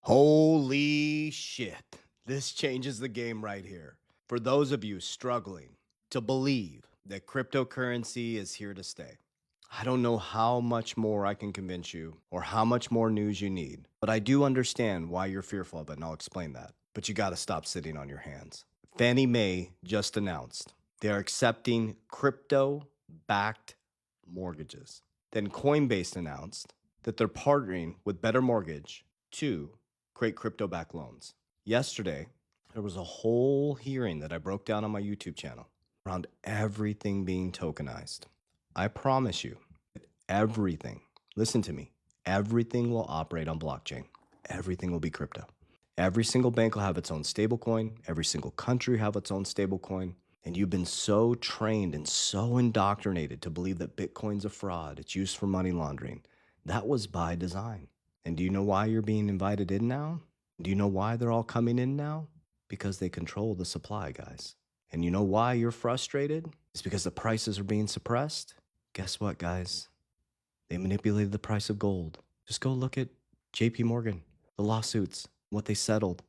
Holy shit. This changes the game right here. For those of you struggling to believe that cryptocurrency is here to stay, I don't know how much more I can convince you or how much more news you need, but I do understand why you're fearful of it, and I'll explain that. But you got to stop sitting on your hands. Fannie Mae just announced they are accepting crypto backed mortgages. Then Coinbase announced that they're partnering with Better Mortgage to create crypto backed loans. Yesterday, there was a whole hearing that I broke down on my YouTube channel around everything being tokenized. I promise you that everything, listen to me, everything will operate on blockchain. Everything will be crypto. Every single bank will have its own stablecoin. Every single country will have its own stablecoin. And you've been so trained and so indoctrinated to believe that Bitcoin's a fraud. It's used for money laundering. That was by design. And do you know why you're being invited in now? Do you know why they're all coming in now? Because they control the supply, guys. And you know why you're frustrated? It's because the prices are being suppressed. Guess what, guys? They manipulated the price of gold. Just go look at JP Morgan, the lawsuits, what they settled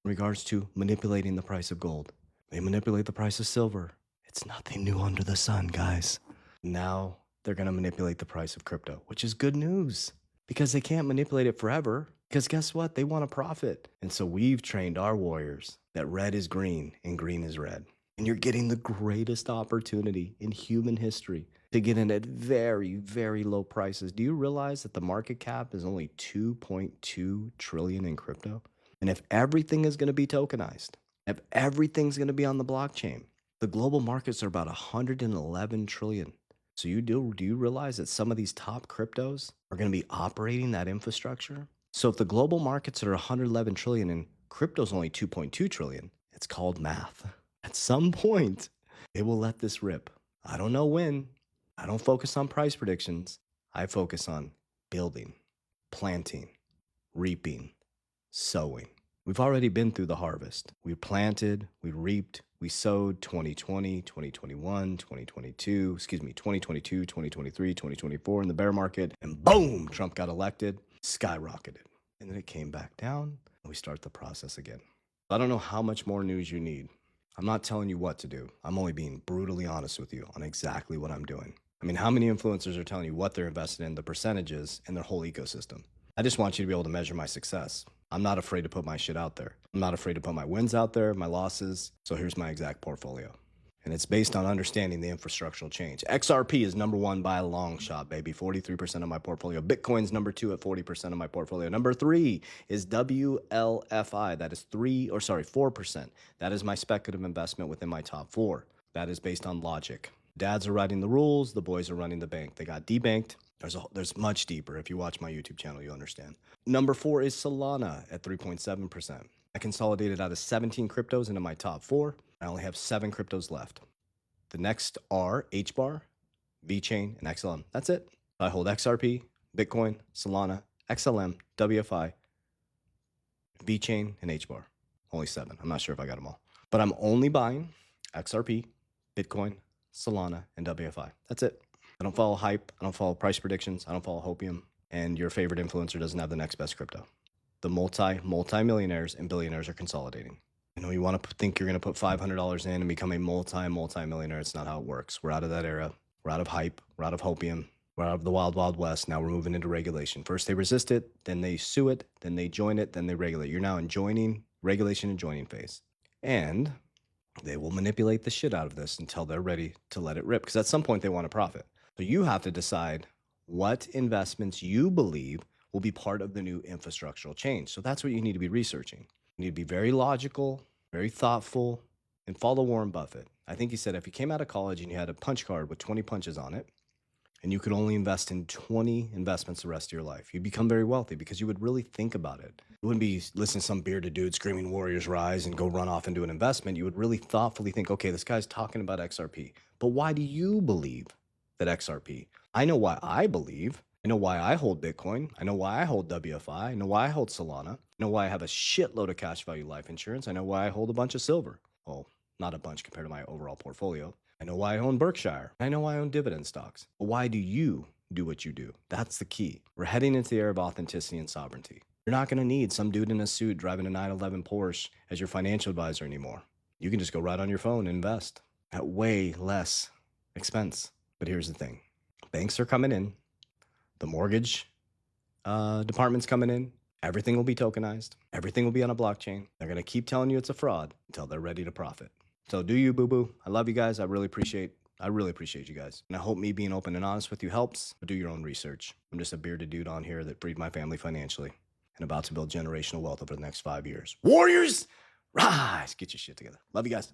in regards to manipulating the price of gold. They manipulate the price of silver. It's nothing new under the sun, guys. Now they're going to manipulate the price of crypto, which is good news because they can't manipulate it forever. Because guess what? They want a profit. And so we've trained our warriors that red is green and green is red. And you're getting the greatest opportunity in human history to get in at very, very low prices. Do you realize that the market cap is only 2.2 trillion in crypto? And if everything is going to be tokenized, if everything's going to be on the blockchain, the global markets are about 111 trillion. So do you realize that some of these top cryptos are going to be operating that infrastructure? So if the global markets are 111 trillion and crypto's only 2.2 trillion, it's called math. At some point, it will let this rip. I don't know when. I don't focus on price predictions. I focus on building, planting, reaping, sowing. We've already been through the harvest. We planted, we reaped, we sowed 2020, 2021, 2022, 2023, 2024 in the bear market, and boom, Trump got elected, skyrocketed. And then it came back down, and we start the process again. I don't know how much more news you need. I'm not telling you what to do. I'm only being brutally honest with you on exactly what I'm doing. I mean, how many influencers are telling you what they're invested in, the percentages, and their whole ecosystem? I just want you to be able to measure my success. I'm not afraid to put my shit out there. I'm not afraid to put my wins out there, my losses. So here's my exact portfolio. And it's based on understanding the infrastructural change. XRP is number one by a long shot, baby. 43% of my portfolio. Bitcoin's number two at 40% of my portfolio. Number three is WLFI. That is 4%. That is my speculative investment within my top four. That is based on logic. Dads are writing the rules. The boys are running the bank. They got debanked. There's much deeper. If you watch my YouTube channel, you understand. Number four is Solana at 3.7%. I consolidated out of 17 cryptos into my top four. I only have 7 cryptos left. The next are HBAR, VeChain, and XLM. That's it. I hold XRP, Bitcoin, Solana, XLM, WFI, VeChain, and HBAR. Only 7. I'm not sure if I got them all. But I'm only buying XRP, Bitcoin, Solana, and WFI. That's it. I don't follow hype. I don't follow price predictions. I don't follow hopium. And your favorite influencer doesn't have the next best crypto. The multi-millionaires and billionaires are consolidating. You know, you want to think you're going to put $500 in and become a multi-millionaire. It's not how it works. We're out of that era. We're out of hype. We're out of hopium. We're out of the wild, wild west. Now we're moving into regulation. First they resist it, then they sue it, then they join it, then they regulate. You're now in regulation and joining phase. And they will manipulate the shit out of this until they're ready to let it rip. Because at some point they want to profit. So you have to decide what investments you believe will be part of the new infrastructural change. So that's what you need to be researching. You need to be very logical, very thoughtful, and follow Warren Buffett. I think he said if you came out of college and you had a punch card with 20 punches on it, and you could only invest in 20 investments the rest of your life, you'd become very wealthy because you would really think about it. You wouldn't be listening to some bearded dude screaming Warriors Rise and go run off and do an investment. You would really thoughtfully think, okay, this guy's talking about XRP, but why do you believe that XRP? I know why I believe. I know why I hold Bitcoin. I know why I hold WFI. I know why I hold Solana. I know why I have a shitload of cash value life insurance. I know why I hold a bunch of silver. Well, not a bunch compared to my overall portfolio. I know why I own Berkshire. I know why I own dividend stocks. But why do you do what you do? That's the key. We're heading into the era of authenticity and sovereignty. You're not going to need some dude in a suit driving a 911 Porsche as your financial advisor anymore. You can just go right on your phone and invest at way less expense. But here's the thing. Banks are coming in. The mortgage department's coming in. Everything will be tokenized. Everything will be on a blockchain. They're going to keep telling you it's a fraud until they're ready to profit. So do you, boo-boo. I love you guys. I really appreciate you guys. And I hope me being open and honest with you helps, but do your own research. I'm just a bearded dude on here that freed my family financially and about to build generational wealth over the next 5 years. Warriors, rise! Get your shit together. Love you guys.